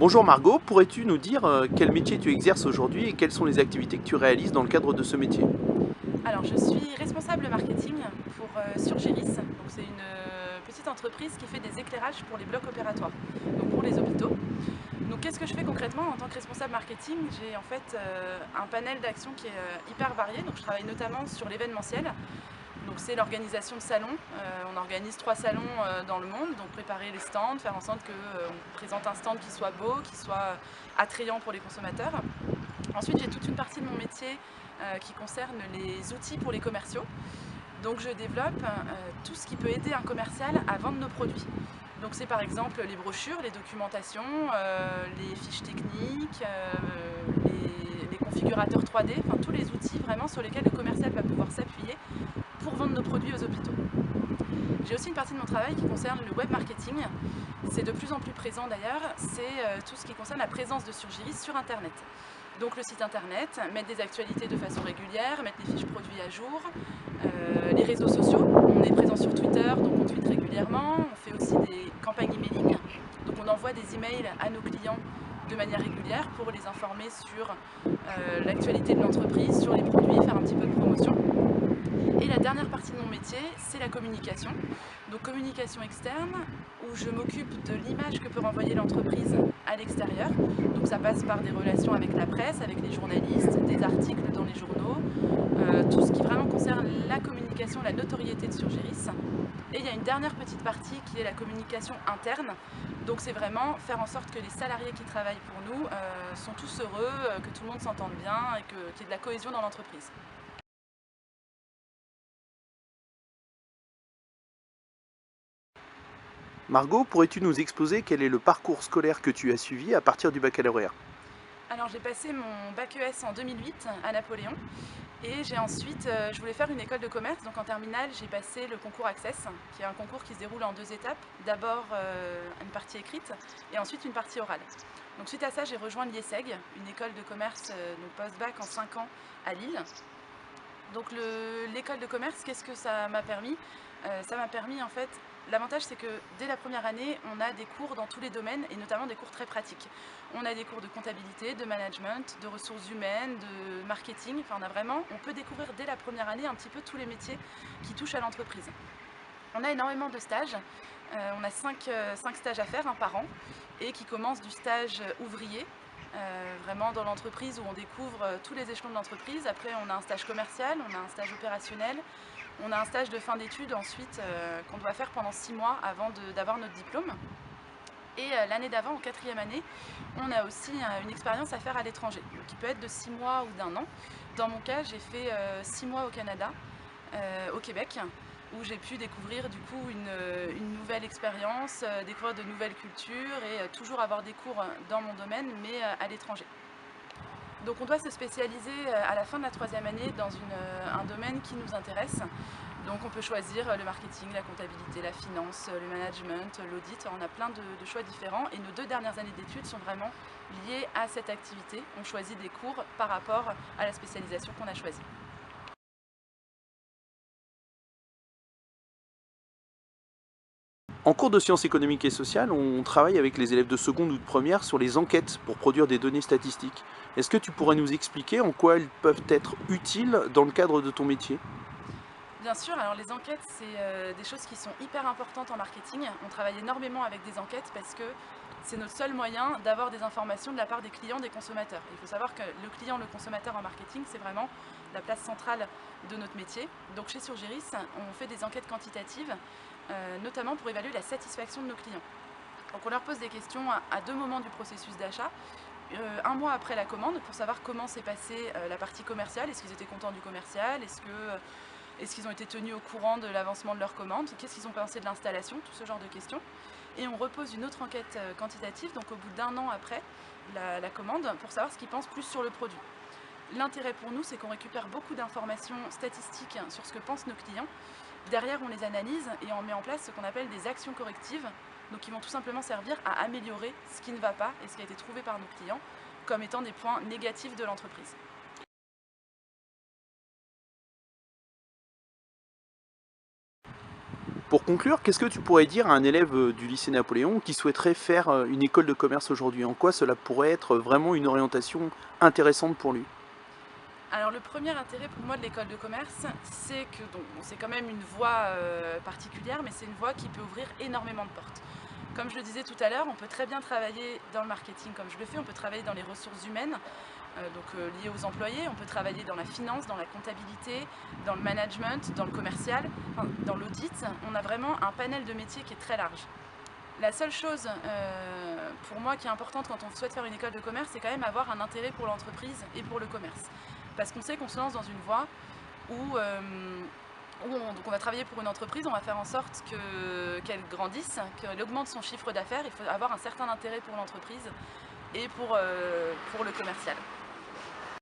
Bonjour Margot, pourrais-tu nous dire quel métier tu exerces aujourd'hui et quelles sont les activités que tu réalises dans le cadre de ce métier? Alors, je suis responsable marketing pour Surgiris. Donc, c'est une petite entreprise qui fait des éclairages pour les blocs opératoires, donc pour les hôpitaux. Donc, qu'est-ce que je fais concrètement en tant que responsable marketing? J'ai en fait un panel d'actions qui est hyper varié. Donc, je travaille notamment sur l'événementiel. Donc, c'est l'organisation de salons. On organise 3 salons dans le monde. Donc, préparer les stands, faire en sorte qu'on présente un stand qui soit beau, qui soit attrayant pour les consommateurs. Ensuite, j'ai toute une partie de mon métier qui concerne les outils pour les commerciaux. Donc je développe tout ce qui peut aider un commercial à vendre nos produits. Donc c'est par exemple les brochures, les documentations, les fiches techniques, les configurateurs 3D, enfin tous les outils vraiment sur lesquels le commercial va pouvoir s'appuyer pour vendre nos produits aux hôpitaux. J'ai aussi une partie de mon travail qui concerne le web marketing. C'est de plus en plus présent d'ailleurs, c'est tout ce qui concerne la présence de Surgiris sur Internet. Donc le site internet, mettre des actualités de façon régulière, mettre les fiches produits à jour, les réseaux sociaux, on est présent sur Twitter, donc on tweet régulièrement, on fait aussi des campagnes emailing, donc on envoie des emails à nos clients de manière régulière pour les informer sur l'actualité de l'entreprise, sur les produits, faire un petit peu de promotion. Et la dernière partie de mon métier, c'est la communication. Donc communication externe, où je m'occupe de l'image que peut renvoyer l'entreprise à l'extérieur. Donc ça passe par des relations avec la presse, avec les journalistes, des articles dans les journaux, tout ce qui vraiment concerne la communication, la notoriété de Surgiris. Et il y a une dernière petite partie qui est la communication interne. Donc c'est vraiment faire en sorte que les salariés qui travaillent pour nous sont tous heureux, que tout le monde s'entende bien et qu'il y ait de la cohésion dans l'entreprise. Margot, pourrais-tu nous exposer quel est le parcours scolaire que tu as suivi à partir du baccalauréat? Alors j'ai passé mon bac ES en 2008 à Napoléon et j'ai ensuite, je voulais faire une école de commerce, donc en terminale j'ai passé le concours Access, qui est un concours qui se déroule en 2 étapes. D'abord une partie écrite et ensuite une partie orale. Donc suite à ça j'ai rejoint l'IESEG, une école de commerce donc post-bac en 5 ans à Lille. Donc l'école de commerce, qu'est-ce que ça m'a permis? Ça m'a permis en fait, l'avantage c'est que dès la première année, on a des cours dans tous les domaines et notamment des cours très pratiques. On a des cours de comptabilité, de management, de ressources humaines, de marketing, enfin on peut découvrir dès la première année un petit peu tous les métiers qui touchent à l'entreprise. On a énormément de stages, on a 5 stages à faire par an et qui commencent du stage ouvrier, vraiment dans l'entreprise où on découvre tous les échelons de l'entreprise. Après on a un stage commercial, on a un stage opérationnel, on a un stage de fin d'études ensuite qu'on doit faire pendant 6 mois avant d'avoir notre diplôme. Et l'année d'avant, en 4e année, on a aussi une expérience à faire à l'étranger, qui peut être de 6 mois ou d'1 an. Dans mon cas, j'ai fait 6 mois au Canada, au Québec, où j'ai pu découvrir du coup une nouvelle expérience, découvrir de nouvelles cultures et toujours avoir des cours dans mon domaine, mais à l'étranger. Donc on doit se spécialiser à la fin de la 3e année dans un domaine qui nous intéresse. Donc on peut choisir le marketing, la comptabilité, la finance, le management, l'audit. On a plein de choix différents et nos 2 dernières années d'études sont vraiment liées à cette activité. On choisit des cours par rapport à la spécialisation qu'on a choisie. En cours de sciences économiques et sociales, on travaille avec les élèves de seconde ou de première sur les enquêtes pour produire des données statistiques. Est-ce que tu pourrais nous expliquer en quoi elles peuvent être utiles dans le cadre de ton métier? Bien sûr, alors les enquêtes, c'est des choses qui sont hyper importantes en marketing. On travaille énormément avec des enquêtes parce que c'est notre seul moyen d'avoir des informations de la part des clients, des consommateurs. Il faut savoir que le client, le consommateur en marketing, c'est vraiment la place centrale de notre métier. Donc chez Surgiris, on fait des enquêtes quantitatives, notamment pour évaluer la satisfaction de nos clients. Donc on leur pose des questions à 2 moments du processus d'achat. Un mois après la commande pour savoir comment s'est passée la partie commerciale, est-ce qu'ils étaient contents du commercial, est-ce qu'ils ont été tenus au courant de l'avancement de leur commande, qu'est-ce qu'ils ont pensé de l'installation, tout ce genre de questions. Et on repose une autre enquête quantitative, donc au bout d'1 an après la commande, pour savoir ce qu'ils pensent plus sur le produit. L'intérêt pour nous, c'est qu'on récupère beaucoup d'informations statistiques sur ce que pensent nos clients. Derrière, on les analyse et on met en place ce qu'on appelle des actions correctives, donc qui vont tout simplement servir à améliorer ce qui ne va pas et ce qui a été trouvé par nos clients comme étant des points négatifs de l'entreprise. Pour conclure, qu'est-ce que tu pourrais dire à un élève du lycée Napoléon qui souhaiterait faire une école de commerce aujourd'hui? En quoi cela pourrait être vraiment une orientation intéressante pour lui? Alors le premier intérêt pour moi de l'école de commerce, c'est que c'est quand même une voie particulière, mais c'est une voie qui peut ouvrir énormément de portes. Comme je le disais tout à l'heure, on peut très bien travailler dans le marketing comme je le fais, on peut travailler dans les ressources humaines, liées aux employés, on peut travailler dans la finance, dans la comptabilité, dans le management, dans le commercial, enfin, dans l'audit. On a vraiment un panel de métiers qui est très large. La seule chose pour moi qui est importante quand on souhaite faire une école de commerce, c'est quand même avoir un intérêt pour l'entreprise et pour le commerce. Parce qu'on sait qu'on se lance dans une voie où, donc on va travailler pour une entreprise, on va faire en sorte qu'elle grandisse, qu'elle augmente son chiffre d'affaires. Il faut avoir un certain intérêt pour l'entreprise et pour le commercial.